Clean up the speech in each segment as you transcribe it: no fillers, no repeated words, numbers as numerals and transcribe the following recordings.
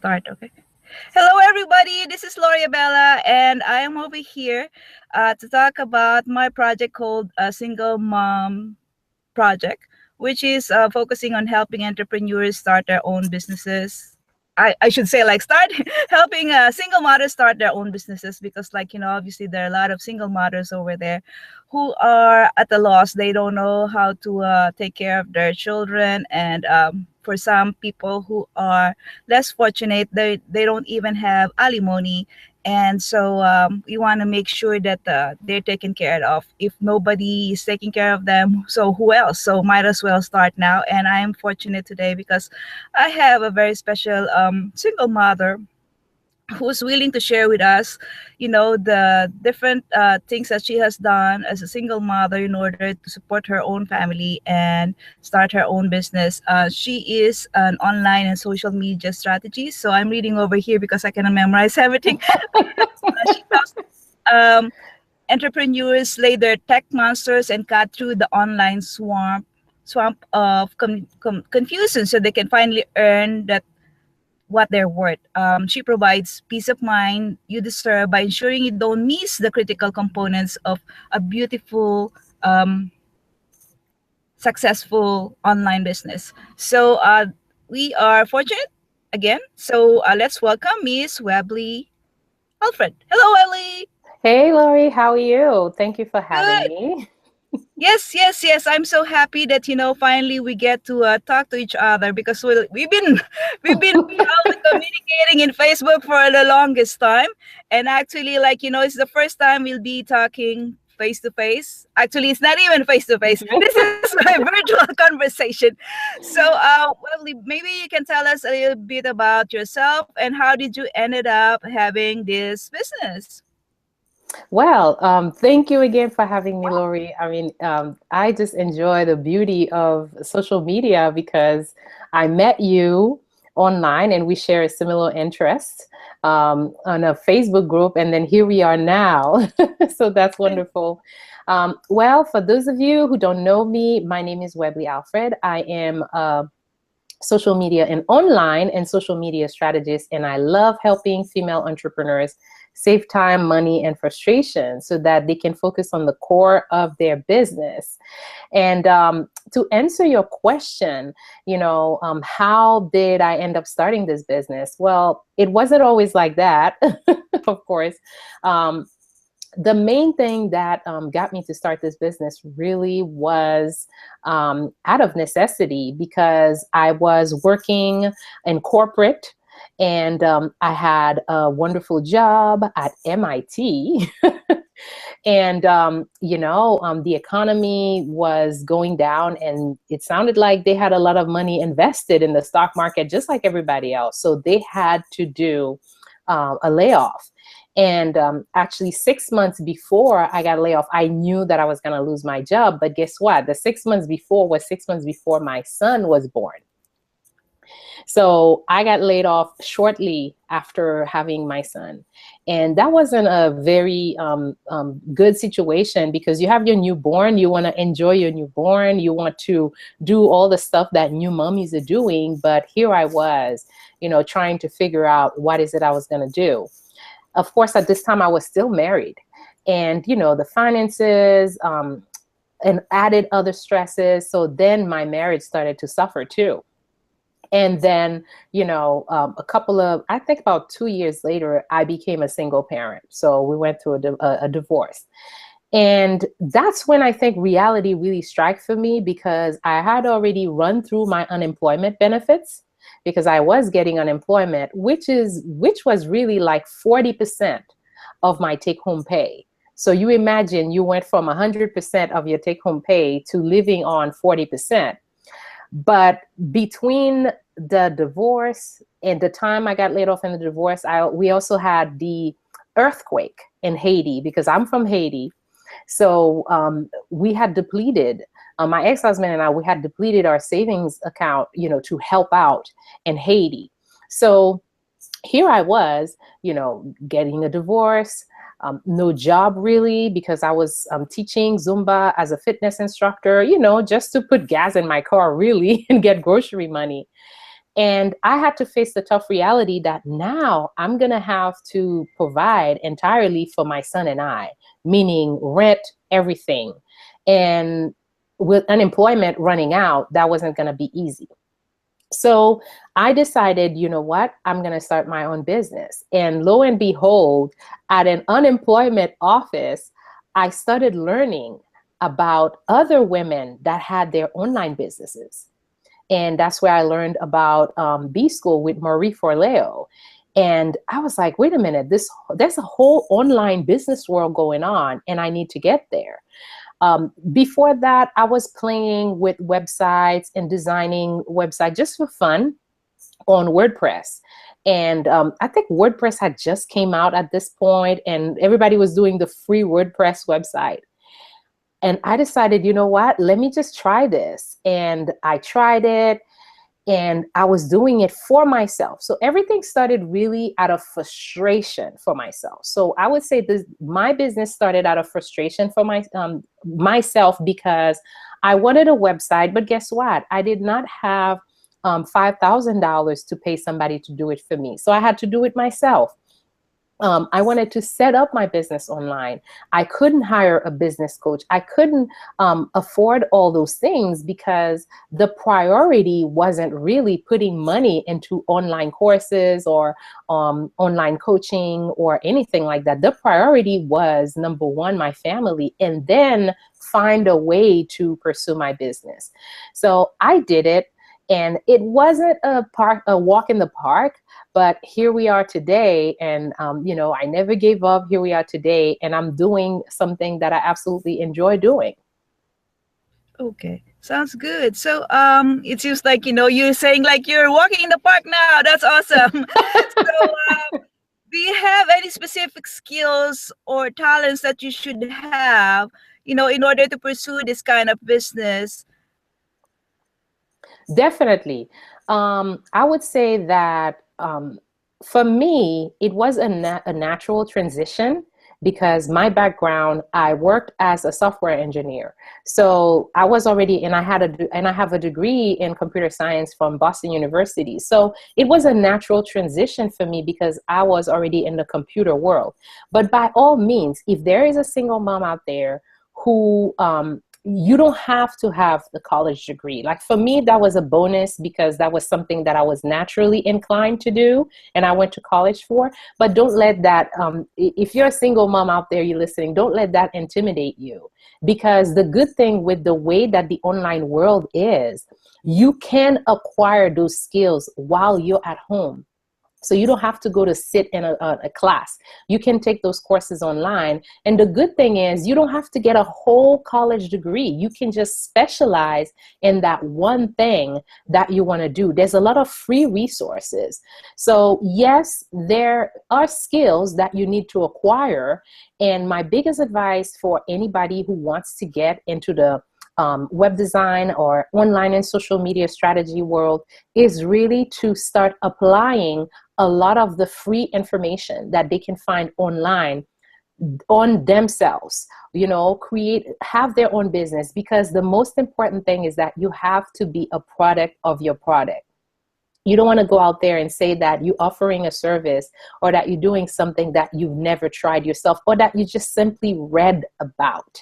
Start, okay. Hello, everybody. This is Loria Bella, and I am over here to talk about my project called Single Mom Project, which is focusing on helping entrepreneurs start their own businesses. I should say like start helping single mothers start their own businesses because obviously there are a lot of single mothers over there who are at a loss. They don't know how to take care of their children, and for some people who are less fortunate, they don't even have alimony, and so we want to make sure that they're taken care of. If nobody is taking care of them, so who else? So might as well start now. And I am fortunate today because I have a very special single mother who's willing to share with us, the different things that she has done as a single mother in order to support her own family and start her own business. She is an online and social media strategist. So I'm reading over here because I cannot memorize everything. She helps entrepreneurs lay their tech monsters and cut through the online swamp of confusion so they can finally earn that what they're worth. She provides peace of mind you deserve by ensuring you don't miss the critical components of a beautiful, successful online business. So we are fortunate again. So let's welcome Miss Webley Alfred. Hello, Webley. Hey, Lori, how are you? Thank you for having Good. me. Yes. I'm so happy that finally we get to talk to each other because we've been communicating in Facebook for the longest time, and actually, it's the first time we'll be talking face to face. Actually, it's not even face to face. This is my virtual conversation. So, well, maybe you can tell us a little bit about yourself and how did you ended up having this business? Well, thank you again for having me, Lori. I mean, I just enjoy the beauty of social media because I met you online and we share a similar interest on a Facebook group, and then here we are now. So that's wonderful. Well, for those of you who don't know me, my name is Webley Alfred. I am a social media and online and social media strategist, and I love helping female entrepreneurs save time, money, and frustration so that they can focus on the core of their business. And to answer your question, how did I end up starting this business? Well, it wasn't always like that, of course. The main thing that got me to start this business really was out of necessity because I was working in corporate. And I had a wonderful job at MIT. And, the economy was going down and it sounded like they had a lot of money invested in the stock market, just like everybody else. So they had to do a layoff. And actually 6 months before I got laid off, I knew that I was going to lose my job. But guess what? The 6 months before was 6 months before my son was born. So I got laid off shortly after having my son. And that wasn't a very good situation because you have your newborn, you want to enjoy your newborn, you want to do all the stuff that new mommies are doing. But here I was, trying to figure out what is it I was going to do. Of course, at this time, I was still married. And, the finances and added other stresses. So then my marriage started to suffer too. And then, I think about 2 years later, I became a single parent. So we went through a divorce. And that's when I think reality really struck for me because I had already run through my unemployment benefits because I was getting unemployment, which was really like 40% of my take-home pay. So you imagine you went from 100% of your take-home pay to living on 40%. But between the divorce and the time I got laid off in the divorce, we also had the earthquake in Haiti because I'm from Haiti. So we had depleted, my ex-husband and I, we had depleted our savings account, to help out in Haiti. So here I was, getting a divorce, no job really, because I was teaching Zumba as a fitness instructor, just to put gas in my car really and get grocery money. And I had to face the tough reality that now I'm going to have to provide entirely for my son and I, meaning rent, everything. And with unemployment running out, that wasn't going to be easy. So I decided, you know what, I'm going to start my own business. And lo and behold, at an unemployment office, I started learning about other women that had their online businesses. And that's where I learned about B School with Marie Forleo. And I was like, wait a minute, there's a whole online business world going on, and I need to get there. Before that, I was playing with websites and designing websites just for fun on WordPress. And I think WordPress had just came out at this point, and everybody was doing the free WordPress website. And I decided, you know what, let me just try this. And I tried it, and I was doing it for myself. So everything started really out of frustration for myself. So I would say this, my business started out of frustration for myself, because I wanted a website, but guess what? I did not have $5,000 to pay somebody to do it for me. So I had to do it myself. I wanted to set up my business online. I couldn't hire a business coach. I couldn't afford all those things, because the priority wasn't really putting money into online courses or online coaching or anything like that. The priority was, number one, my family, and then find a way to pursue my business. So I did it. And it wasn't a walk in the park, but here we are today. And, I never gave up. Here we are today. And I'm doing something that I absolutely enjoy doing. Okay, sounds good. So it seems like you're saying like you're walking in the park now. That's awesome. Do you have any specific skills or talents that you should have, in order to pursue this kind of business? Definitely. I would say that for me, it was a natural transition, because my background, I worked as a software engineer. So I was already, and I have a degree in computer science from Boston University. So it was a natural transition for me, because I was already in the computer world. But by all means, if there is a single mom out there who you don't have to have the college degree. Like for me, that was a bonus, because that was something that I was naturally inclined to do and I went to college for. But don't let that, if you're a single mom out there, you're listening, don't let that intimidate you. Because the good thing with the way that the online world is, you can acquire those skills while you're at home. So you don't have to go to sit in a class. You can take those courses online. And the good thing is, you don't have to get a whole college degree. You can just specialize in that one thing that you want to do. There's a lot of free resources. So yes, there are skills that you need to acquire. And my biggest advice for anybody who wants to get into the web design or online and social media strategy world is really to start applying a lot of the free information that they can find online on themselves, have their own business, because the most important thing is that you have to be a product of your product. You don't want to go out there and say that you're offering a service or that you're doing something that you've never tried yourself or that you just simply read about.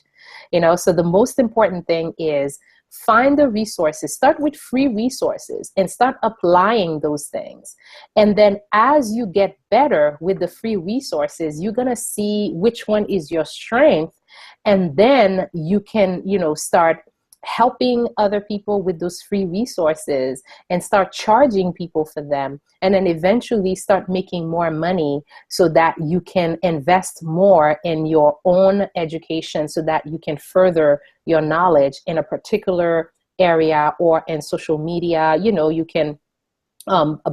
So the most important thing is find the resources, start with free resources and start applying those things. And then as you get better with the free resources, you're going to see which one is your strength. And then you can, start helping other people with those free resources and start charging people for them, and then eventually start making more money so that you can invest more in your own education so that you can further your knowledge in a particular area or in social media. You can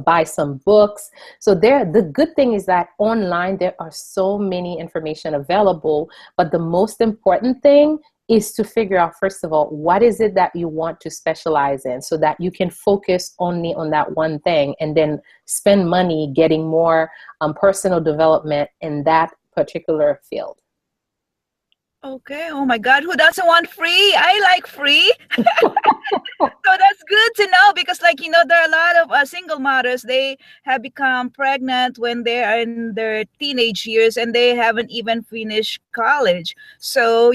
buy some books. So the good thing is that online there are so many information available, but the most important thing is to figure out, first of all, what is it that you want to specialize in so that you can focus only on that one thing and then spend money getting more personal development in that particular field. Okay. Oh my God, who doesn't want free? I like free. So that's good to know because, like, there are a lot of single mothers. They have become pregnant when they are in their teenage years and they haven't even finished college. So,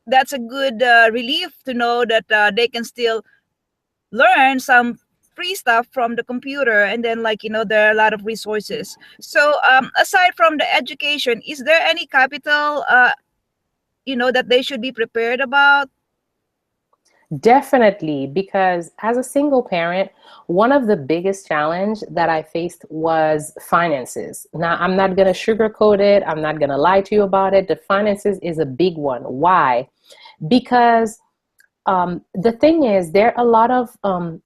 that's a good relief to know that they can still learn some free stuff from the computer, and then, like, there are a lot of resources. So aside from the education, is there any capital that they should be prepared about? Definitely, because as a single parent, one of the biggest challenge that I faced was finances. Now, I'm not going to sugarcoat it. I'm not going to lie to you about it. The finances is a big one. Why? Because the thing is, there are a lot of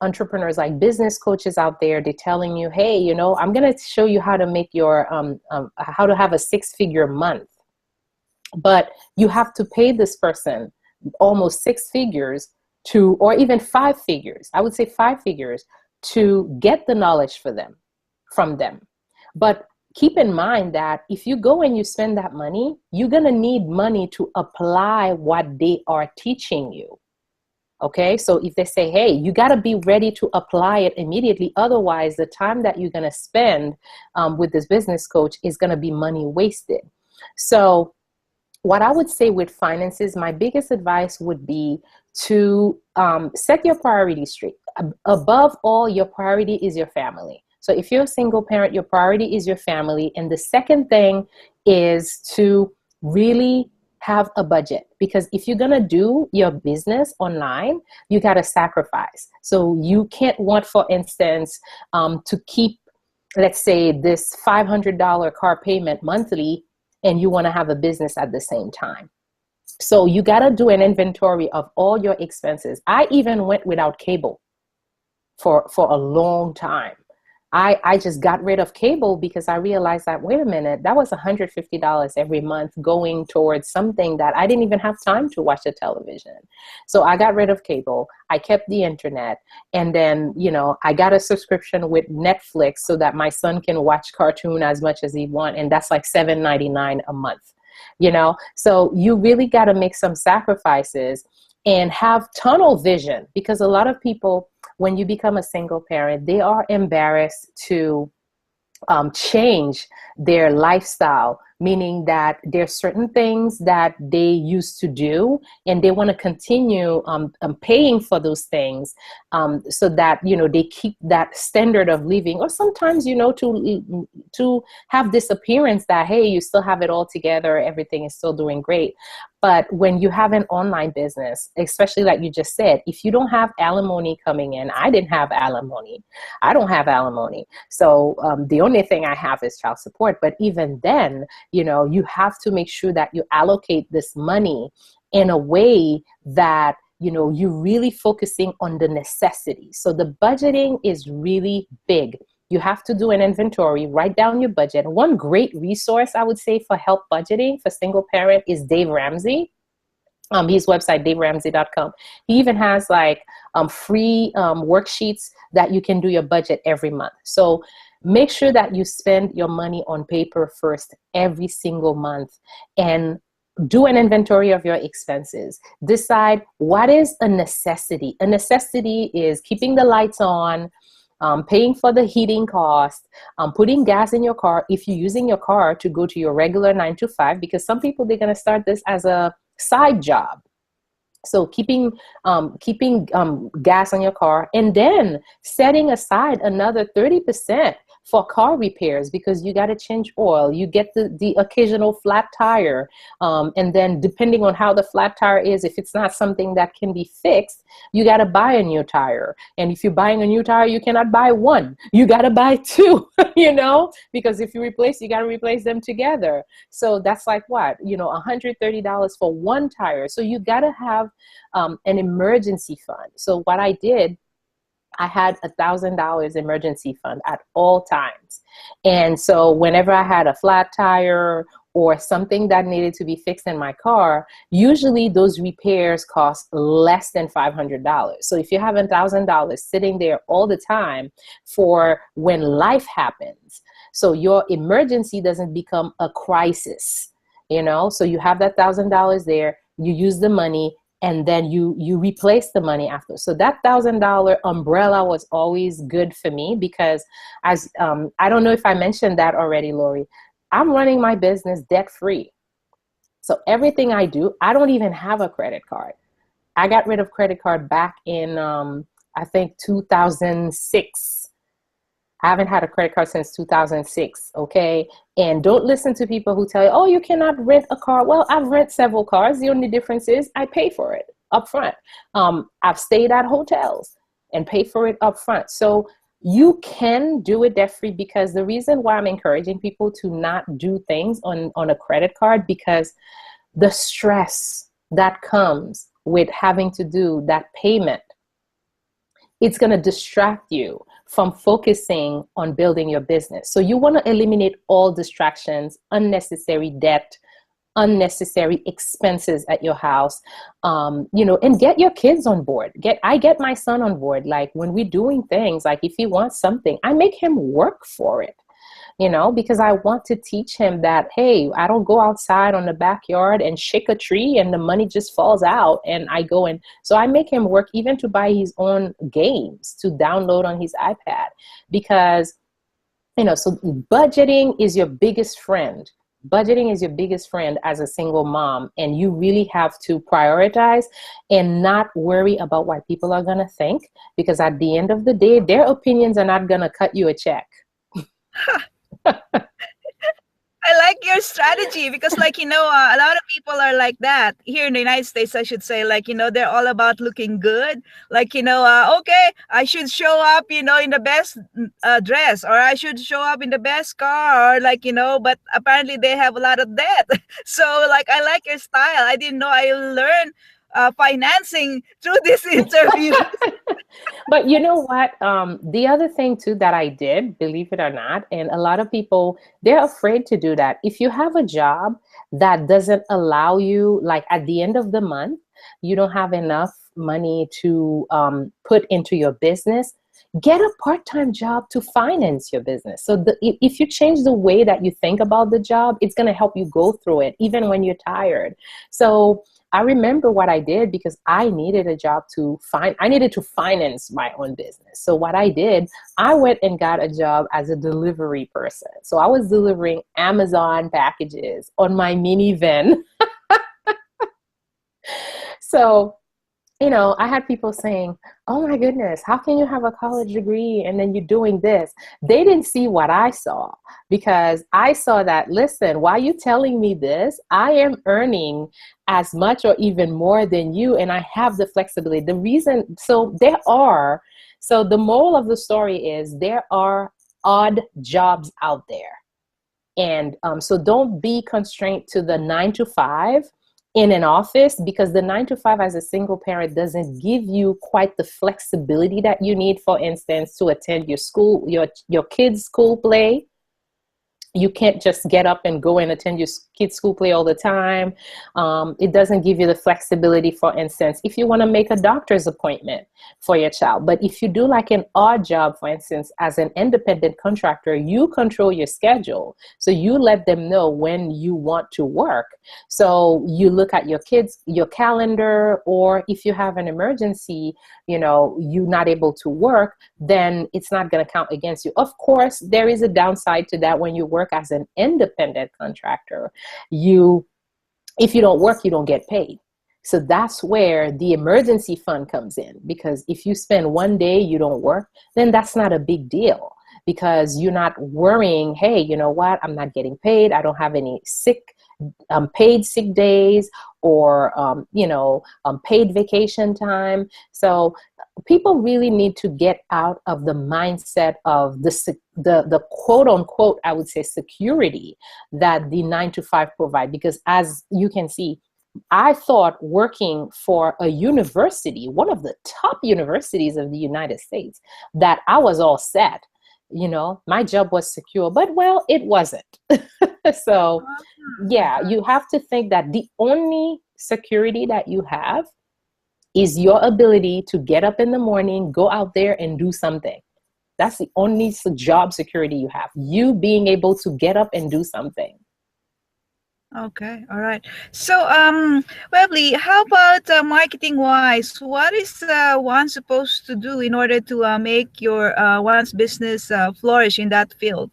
entrepreneurs, like business coaches out there. They're telling you, hey, I'm going to show you how to make how to have a six-figure month. But you have to pay this person almost six figures to, or even five figures, I would say five figures, to get the knowledge from them. But keep in mind that if you go and you spend that money, you're going to need money to apply what they are teaching you. Okay, so if they say, hey, you got to be ready to apply it immediately. Otherwise, the time that you're going to spend with this business coach is going to be money wasted. So what I would say with finances, my biggest advice would be to set your priorities straight. Above all, your priority is your family. So if you're a single parent, your priority is your family. And the second thing is to really have a budget, because if you're going to do your business online, you got to sacrifice. So you can't want, for instance, to keep, let's say, this $500 car payment monthly, and you want to have a business at the same time. So you got to do an inventory of all your expenses. I even went without cable for a long time. I just got rid of cable because I realized that, wait a minute, that was $150 every month going towards something that I didn't even have time to watch the television. So I got rid of cable. I kept the internet. And then, I got a subscription with Netflix so that my son can watch cartoon as much as he wants. And that's like $7.99 a month, So you really got to make some sacrifices and have tunnel vision, because a lot of people, when you become a single parent, they are embarrassed to change their lifestyle, meaning that there's certain things that they used to do and they want to continue paying for those things, so that they keep that standard of living, or sometimes to have this appearance that, hey, you still have it all together, everything is still doing great. But when you have an online business, especially like you just said, if you don't have alimony coming in, I didn't have alimony. I don't have alimony. So the only thing I have is child support. But even then, you have to make sure that you allocate this money in a way that, you're really focusing on the necessities. So the budgeting is really big. You have to do an inventory, write down your budget. One great resource, I would say, for help budgeting for single parent is Dave Ramsey. His website, daveramsey.com. He even has free worksheets that you can do your budget every month. So make sure that you spend your money on paper first every single month, and do an inventory of your expenses. Decide what is a necessity. A necessity is keeping the lights on, paying for the heating cost, putting gas in your car if you're using your car to go to your regular 9 to 5, because some people, they're going to start this as a side job. So keeping gas on your car, and then setting aside another 30% for car repairs, because you got to change oil. You get the occasional flat tire. And then depending on how the flat tire is, if it's not something that can be fixed, you got to buy a new tire. And if you're buying a new tire, you cannot buy one. You got to buy two, because if you replace, you got to replace them together. So that's like what, $130 for one tire. So you got to have an emergency fund. So what I did, I had $1,000 emergency fund at all times. And so whenever I had a flat tire or something that needed to be fixed in my car, usually those repairs cost less than $500. So if you have $1,000 sitting there all the time for when life happens, so your emergency doesn't become a crisis. So you have that $1,000 there, you use the money, and then you replace the money after. So that $1,000 umbrella was always good for me because, as I don't know if I mentioned that already, Lori, I'm running my business debt free. So everything I do, I don't even have a credit card. I got rid of credit card back in I think 2006. I haven't had a credit card since 2006, okay? And don't listen to people who tell you, oh, you cannot rent a car. Well, I've rented several cars. The only difference is I pay for it up front. I've stayed at hotels and pay for it up front. So you can do it debt free, because the reason why I'm encouraging people to not do things on a credit card, because the stress that comes with having to do that payment, it's going to distract you from focusing on building your business. So you want to eliminate all distractions, unnecessary debt, unnecessary expenses at your house, and get your kids on board. I get my son on board. Like when we're doing things, like if he wants something, I make him work for it. Because I want to teach him that, hey, I don't go outside on the backyard and shake a tree and the money just falls out and I go in. So I make him work even to buy his own games to download on his iPad, because, so budgeting is your biggest friend. Budgeting is your biggest friend as a single mom, and you really have to prioritize and not worry about what people are going to think, because at the end of the day, their opinions are not going to cut you a check. I like your strategy because, like, a lot of people are like that here in the United States, I should say. Like, they're all about looking good. Like, okay, I should show up, in the best dress, or I should show up in the best car, or like, but apparently they have a lot of debt. So, like, I like your style. I didn't know I learned financing through this interview. But you know what? The other thing too that I did, believe it or not, and a lot of people, they're afraid to do that. If you have a job that doesn't allow you, like at the end of the month, you don't have enough money to put into your business, get a part-time job to finance your business. So if you change the way that you think about the job, it's going to help you go through it, even when you're tired. So I remember what I did, because I needed a job I needed to finance my own business. So what I did, I went and got a job as a delivery person. So I was delivering Amazon packages on my minivan. So, I had people saying, oh my goodness, how can you have a college degree and then you're doing this? They didn't see what I saw, because I saw that, listen, why are you telling me this? I am earning as much or even more than you, and I have the flexibility. So the moral of the story is there are odd jobs out there. And so don't be constrained to the 9 to 5 in an office, because the 9 to 5 as a single parent doesn't give you quite the flexibility that you need, for instance, to attend your kids' school play. You can't just get up and go and attend your kids' school play all the time. It doesn't give you the flexibility, for instance, if you want to make a doctor's appointment for your child. But if you do like an odd job, for instance, as an independent contractor, you control your schedule. So you let them know when you want to work. So you look at your calendar, or if you have an emergency, you're not able to work, then it's not going to count against you. Of course, there is a downside to that. When you work as an independent contractor, if you don't work, you don't get paid. So that's where the emergency fund comes in, because if you spend one day you don't work, then that's not a big deal, because you're not worrying, hey, you know what, I'm not getting paid, I don't have any paid sick days, or paid vacation time. So people really need to get out of the mindset of the quote unquote, I would say, security that the 9 to 5 provide. Because as you can see, I thought working for a university, one of the top universities of the United States, that I was all set. My job was secure, but well, it wasn't. So yeah, you have to think that the only security that you have is your ability to get up in the morning, go out there and do something. That's the only job security you have. You being able to get up and do something. Okay, all right. So, Webley, how about marketing wise? What is one supposed to do in order to make your one's business flourish in that field?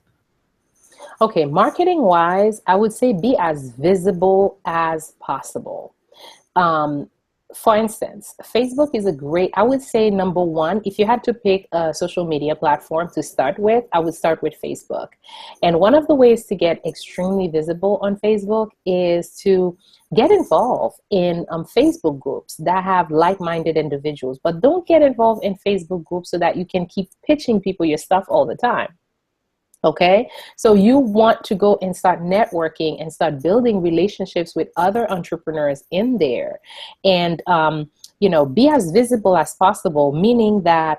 Okay, marketing wise, I would say be as visible as possible. Um, for instance, Facebook is a great, I would say, number one, if you had to pick a social media platform to start with, I would start with Facebook. And one of the ways to get extremely visible on Facebook is to get involved in Facebook groups that have like minded individuals, but don't get involved in Facebook groups so that you can keep pitching people your stuff all the time. Okay, so you want to go and start networking and start building relationships with other entrepreneurs in there, and be as visible as possible. Meaning that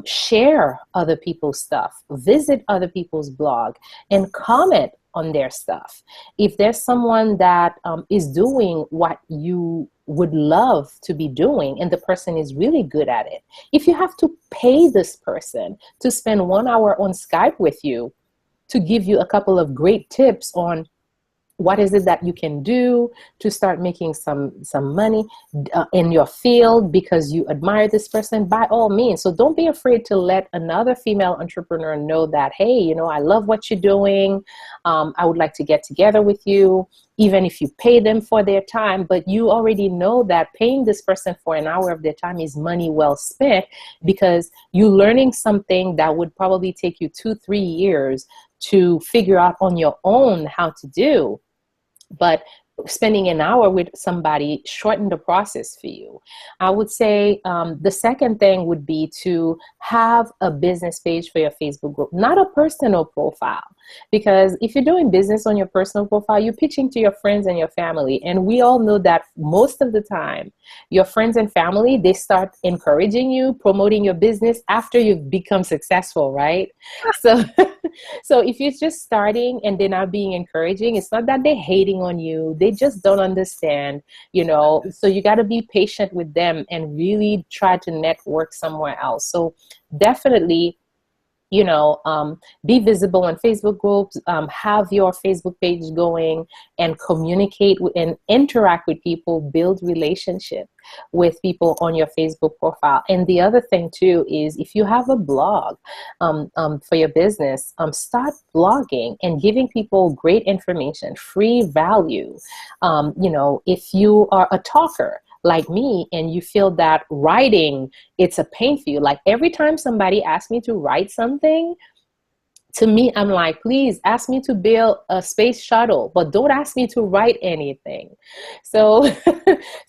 share other people's stuff, visit other people's blog, and comment on their stuff. If there's someone that is doing what you would love to be doing, and the person is really good at it, if you have to pay this person to spend 1 hour on Skype with you to give you a couple of great tips on what is it that you can do to start making some money in your field because you admire this person, by all means. So don't be afraid to let another female entrepreneur know that, hey, I love what you're doing. I would like to get together with you, even if you pay them for their time. But you already know that paying this person for an hour of their time is money well spent, because you're learning something that would probably take you 2-3 years to figure out on your own how to do. But spending an hour with somebody shorten the process for you. I would say the second thing would be to have a business page for your Facebook group, not a personal profile. Because if you're doing business on your personal profile, you're pitching to your friends and your family. And we all know that most of the time, your friends and family, they start encouraging you, promoting your business after you've become successful, right? So, so if you're just starting and they're not being encouraging, it's not that they're hating on you. They just don't understand, so you got to be patient with them and really try to network somewhere else. So definitely, be visible on Facebook groups, have your Facebook page going, and communicate and interact with people, build relationship with people on your Facebook profile. And the other thing too is, if you have a blog for your business, start blogging and giving people great information, free value. If you are a talker like me and you feel that writing, it's a pain for you, like every time somebody asks me to write something, to me, I'm like, please ask me to build a space shuttle, but don't ask me to write anything. So,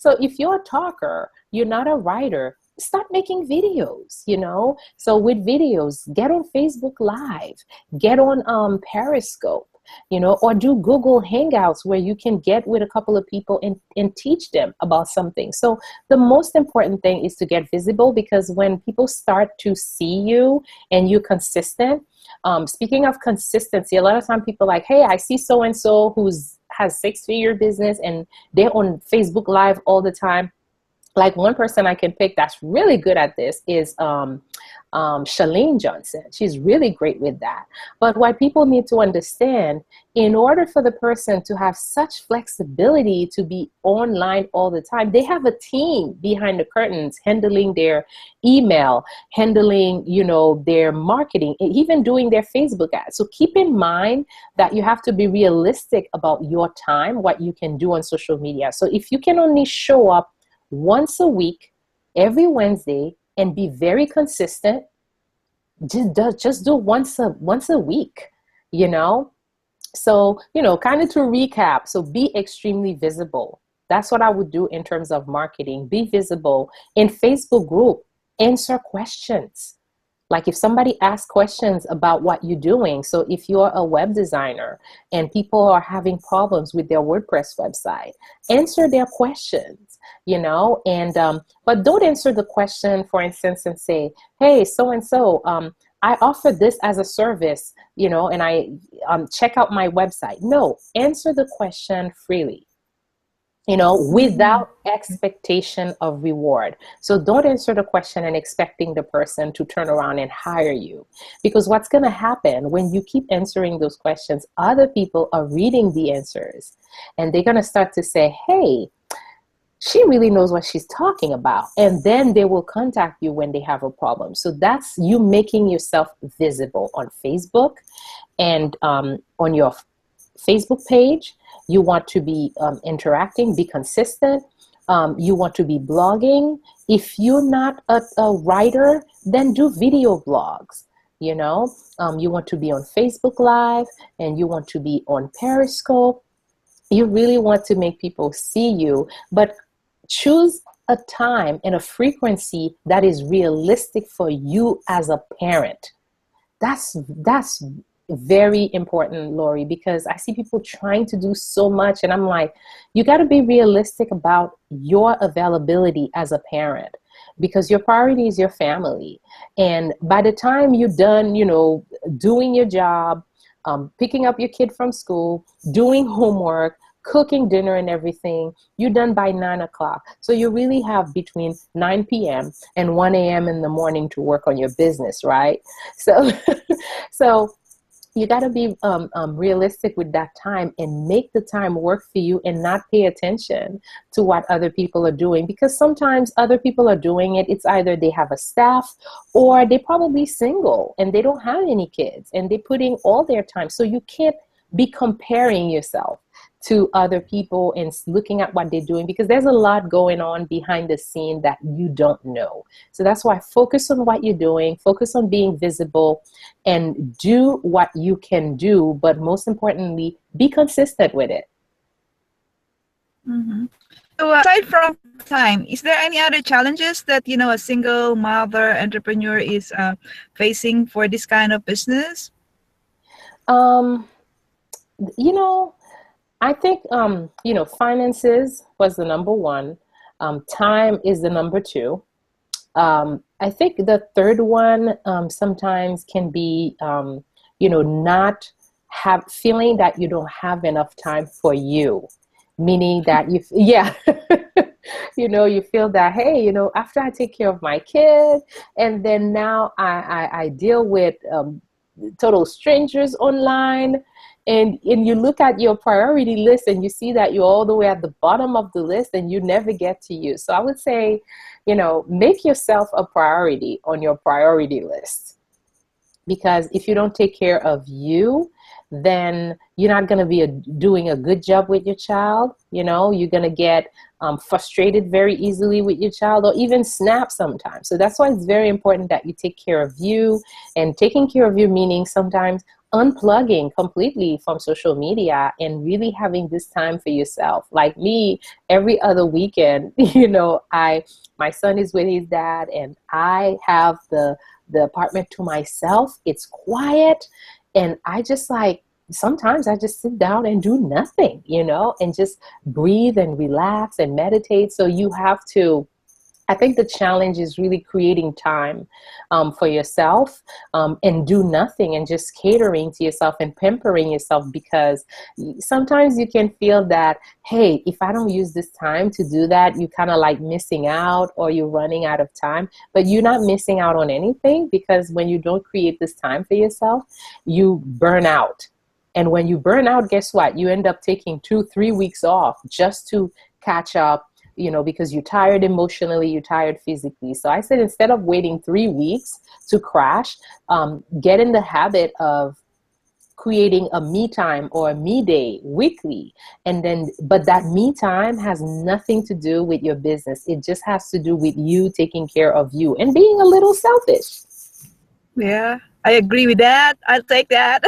so if you're a talker, you're not a writer, start making videos. So with videos, get on Facebook Live, get on Periscope, or do Google Hangouts where you can get with a couple of people and teach them about something. So the most important thing is to get visible, because when people start to see you and you're consistent, speaking of consistency, a lot of time people are like, hey, I see so-and-so who's has 6-figure business and they're on Facebook Live all the time. Like one person I can pick that's really good at this is Shalene Johnson. She's really great with that. But what people need to understand, in order for the person to have such flexibility to be online all the time, they have a team behind the curtains handling their email, handling, their marketing, even doing their Facebook ads. So keep in mind that you have to be realistic about your time, what you can do on social media. So if you can only show up once a week, every Wednesday, and be very consistent, just do once a week, So, kind of to recap, so be extremely visible. That's what I would do in terms of marketing. Be visible in Facebook group, answer questions. Like if somebody asks questions about what you're doing, so if you're a web designer and people are having problems with their WordPress website, answer their questions, and but don't answer the question, for instance, and say, hey, so-and-so, I offer this as a service, and I check out my website. No, answer the question freely. Mm-hmm. without expectation of reward. So don't answer the question and expecting the person to turn around and hire you. Because what's going to happen when you keep answering those questions, other people are reading the answers and they're going to start to say, hey, she really knows what she's talking about. And then they will contact you when they have a problem. So that's you making yourself visible on Facebook and on your Facebook page. You want to be interacting, be consistent. You want to be blogging. If you're not a writer, then do video blogs. You want to be on Facebook Live and you want to be on Periscope. You really want to make people see you, but choose a time and a frequency that is realistic for you as a parent. That's very important, Lori, because I see people trying to do so much and I'm like, you got to be realistic about your availability as a parent because your priority is your family. And by the time you're done, doing your job, picking up your kid from school, doing homework, cooking dinner and everything, you're done by 9 o'clock. So you really have between 9 p.m. and 1 a.m. in the morning to work on your business, right? So, so you got to be realistic with that time and make the time work for you and not pay attention to what other people are doing, because sometimes other people are doing it. It's either they have a staff or they're probably single and they don't have any kids and they're putting all their time. So you can't be comparing yourself to other people and looking at what they're doing, because there's a lot going on behind the scene that you don't know. So that's why focus on what you're doing, focus on being visible and do what you can do. But most importantly, be consistent with it. Mm-hmm. So aside from time, is there any other challenges that a single mother entrepreneur is facing for this kind of business? Um, you know, I think, finances was the number one. Time is the number two. I think the third one sometimes can be, not have feeling that you don't have enough time for you, meaning that yeah, you feel that, hey, after I take care of my kid, and then now I deal with total strangers online, and you look at your priority list and you see that you're all the way at the bottom of the list and you never get to you. So I would say, make yourself a priority on your priority list, because if you don't take care of you, then you're not going to be doing a good job with your child. You're going to get frustrated very easily with your child, or even snap sometimes. So that's why it's very important that you take care of you. And taking care of you meaning sometimes unplugging completely from social media and really having this time for yourself. Like me, every other weekend, my son is with his dad and I have the apartment to myself. It's quiet. And I just sometimes I just sit down and do nothing, and just breathe and relax and meditate. So I think the challenge is really creating time for yourself, and do nothing and just catering to yourself and pampering yourself, because sometimes you can feel that, hey, if I don't use this time to do that, you kind of like missing out or you're running out of time. But you're not missing out on anything, because when you don't create this time for yourself, you burn out. And when you burn out, guess what? You end up taking 2-3 weeks off just to catch up, because you're tired emotionally, you're tired physically. So I said, instead of waiting 3 weeks to crash, get in the habit of creating a me time or a me day weekly. But that me time has nothing to do with your business. It just has to do with you taking care of you and being a little selfish. Yeah, I agree with that. I'll take that.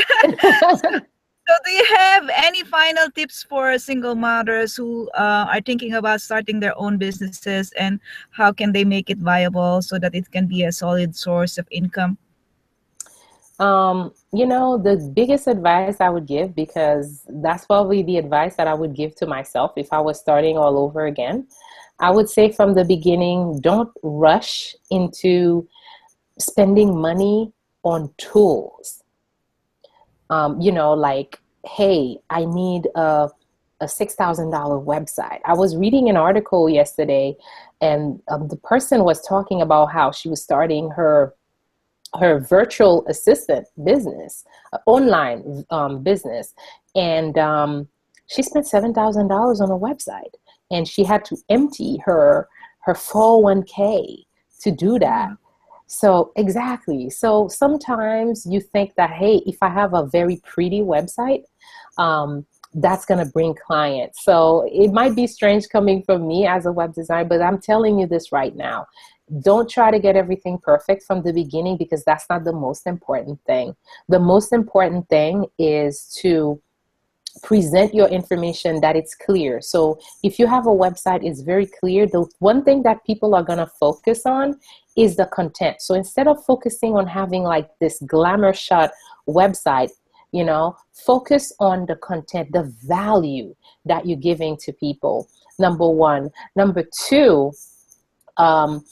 So, do you have any final tips for single mothers who are thinking about starting their own businesses, and how can they make it viable so that it can be a solid source of income? The biggest advice I would give, because that's probably the advice that I would give to myself if I was starting all over again, I would say from the beginning, don't rush into spending money on tools. Like, hey, I need a $6,000 website. I was reading an article yesterday, and the person was talking about how she was starting her virtual assistant business, online business, and she spent $7,000 on a website, and she had to empty her 401k to do Oh, that. wow. So exactly. So sometimes you think that, hey, if I have a very pretty website, that's going to bring clients. So it might be strange coming from me as a web designer, but I'm telling you this right now. Don't try to get everything perfect from the beginning, because that's not the most important thing. The most important thing is to present your information that it's clear. So if you have a website, it's very clear. The one thing that people are going to focus on is the content. So instead of focusing on having like this glamour shot website, focus on the content, the value that you're giving to people. Number one. Number two, um,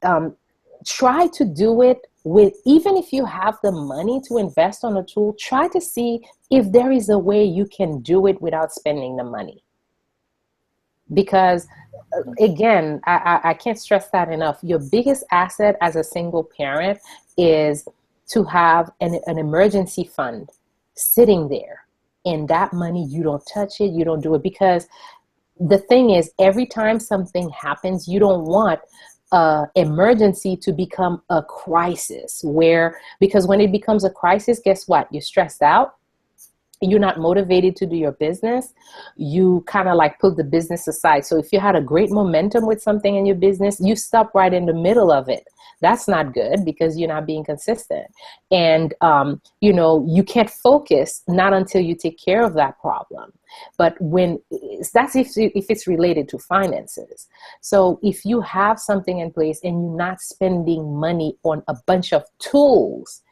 um, try to do it with, even if you have the money to invest on a tool, try to see if there is a way you can do it without spending the money. Because again, I can't stress that enough. Your biggest asset as a single parent is to have an emergency fund sitting there. And that money, you don't touch it, you don't do it. Because the thing is, every time something happens, you don't want emergency to become a crisis, because when it becomes a crisis, guess what? You're stressed out. You're not motivated to do your business. You kind of like put the business aside. So if you had a great momentum with something in your business, you stop right in the middle of it. That's not good, because you're not being consistent. And, you can't focus not until you take care of that problem. But that's if it's related to finances. So if you have something in place and you're not spending money on a bunch of tools,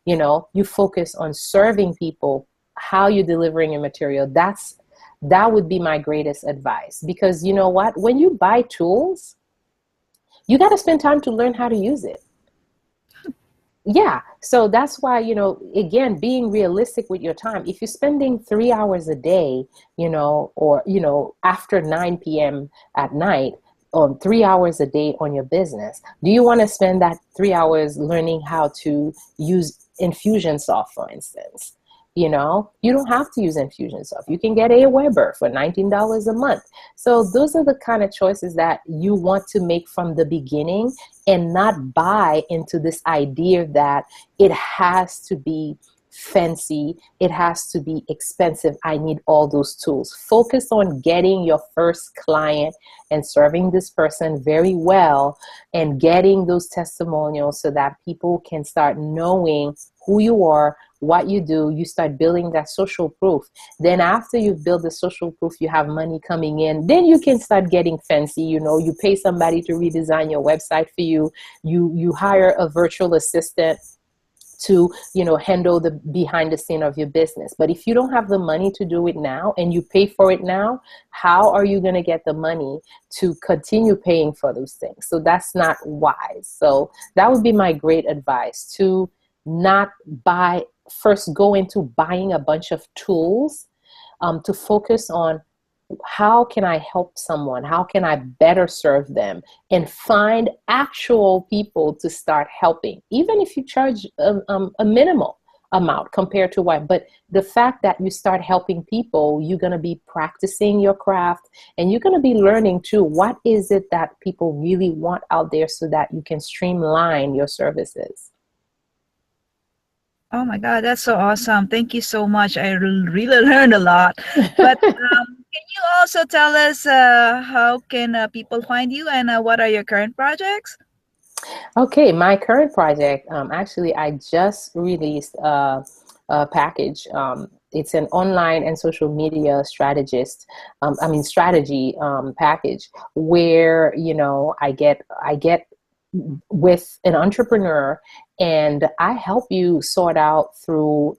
you focus on serving people, how you're delivering your material. That would be my greatest advice. Because you know what? When you buy tools, you got to spend time to learn how to use it. Yeah. So that's why, again, being realistic with your time. If you're spending 3 hours a day, or, after 9 p.m. at night, on 3 hours a day on your business, do you want to spend that 3 hours learning how to use Infusionsoft, for instance? You don't have to use Infusionsoft. You can get Aweber for $19 a month. So those are the kind of choices that you want to make from the beginning, and not buy into this idea that it has to be fancy, it has to be expensive. I need all those tools. Focus on getting your first client and serving this person very well, and getting those testimonials so that people can start knowing who you are, what you do. You start building that social proof. Then after you've built the social proof, you have money coming in, then you can start getting fancy. You pay somebody to redesign your website for you. You hire a virtual assistant to handle the behind the scene of your business. But if you don't have the money to do it now, and you pay for it now, how are you going to get the money to continue paying for those things? So that's not wise. So that would be my great advice: to not first go into buying a bunch of tools, to focus on, how can I help someone? How can I better serve them? And find actual people to start helping, even if you charge a minimal amount compared to what. But the fact that you start helping people, you're going to be practicing your craft, and you're going to be learning too, what is it that people really want out there, so that you can streamline your services. Oh my God, that's so awesome. Thank you so much. I really learned a lot. But can you also tell us how can people find you, and what are your current projects? Okay, my current project, actually, I just released a package. It's an online and social media strategy package, where I get with an entrepreneur, and I help you sort out through,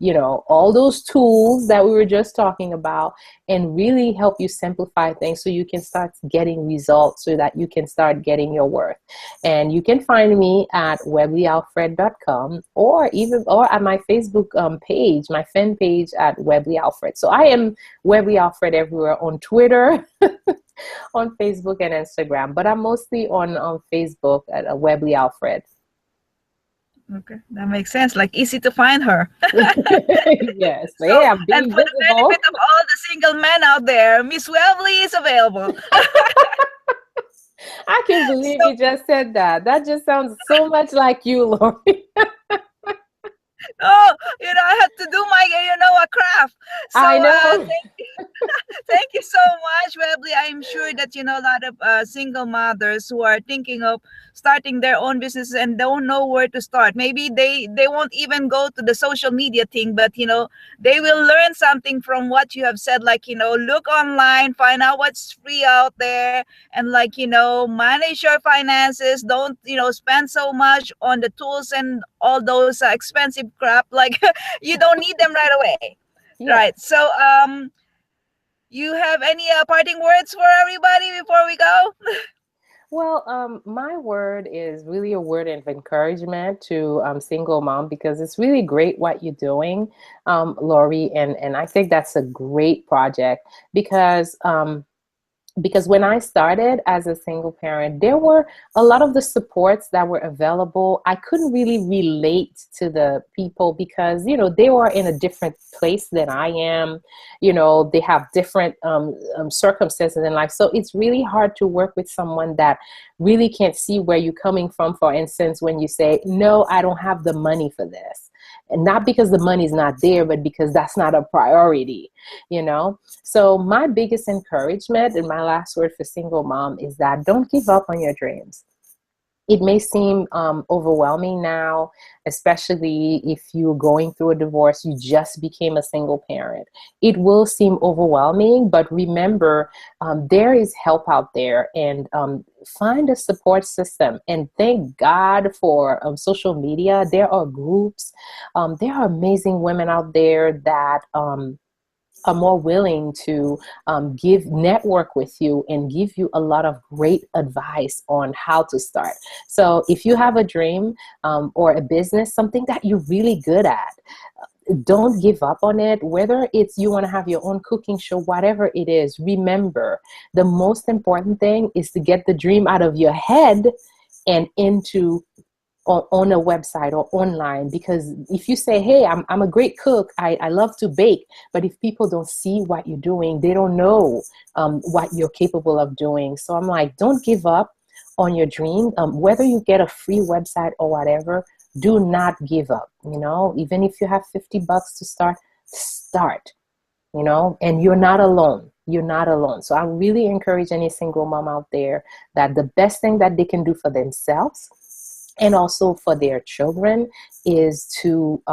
all those tools that we were just talking about, and really help you simplify things so you can start getting results, so that you can start getting your worth. And you can find me at webleyalfred.com, or at my Facebook page, my fan page at Webley Alfred. So I am Webley Alfred everywhere, on Twitter, on Facebook and Instagram, but I'm mostly on Facebook at Webley Alfred. Okay, that makes sense. Like easy to find her. Yes, So, hey, I'm and being for the benefit visible. of all the single men out there, Miss Webley is available. I can't believe So, you just said that. That just sounds so much like you, Lori. oh, I had to do my, a craft. So, I know. thank you so much, Webley. I'm sure that a lot of single mothers who are thinking of starting their own business and don't know where to start. Maybe they won't even go to the social media thing, but they will learn something from what you have said. Like look online, find out what's free out there, and like manage your finances. Don't spend so much on the tools and all those expensive crap. Like you don't need them right away. Yeah. Right. So you have any parting words for everybody before we go? Well, my word is really a word of encouragement to single mom, because it's really great what you're doing, Lori, and I think that's a great project, because when I started as a single parent, there were a lot of the supports that were available. I couldn't really relate to the people because, they were in a different place than I am. They have different circumstances in life. So it's really hard to work with someone that really can't see where you're coming from. For instance, when you say, no, I don't have the money for this. And not because the money's not there, but because that's not a priority, So my biggest encouragement and my last word for single mom is that don't give up on your dreams. It may seem overwhelming now, especially if you're going through a divorce, you just became a single parent. It will seem overwhelming, but remember, there is help out there, and find a support system. And thank God for social media. There are groups, there are amazing women out there that are more willing to give network with you and give you a lot of great advice on how to start. So if you have a dream, or a business, something that you're really good at, don't give up on it. Whether it's you want to have your own cooking show, whatever it is, remember, the most important thing is to get the dream out of your head and into on a website or online. Because if you say, hey, I'm a great cook, I love to bake, but if people don't see what you're doing, they don't know what you're capable of doing. So I'm like, don't give up on your dream. Whether you get a free website or whatever, do not give up. Even if you have $50 to start, and you're not alone. You're not alone. So I really encourage any single mom out there that the best thing that they can do for themselves and also for their children is to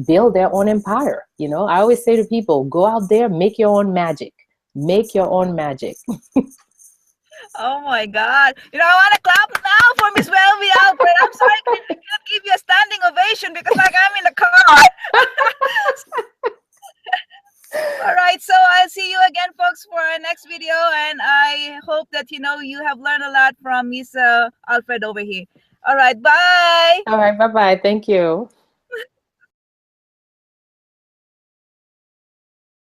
build their own empire. I always say to people, go out there, make your own magic. Make your own magic. Oh my God! I want to clap now for Miss Welby Alfred. I'm sorry I cannot give you a standing ovation because like I'm in the car. All right, so I'll see you again, folks, for our next video, and I hope that you have learned a lot from Miss Alfred over here. All right, bye. All right, bye-bye. Thank you.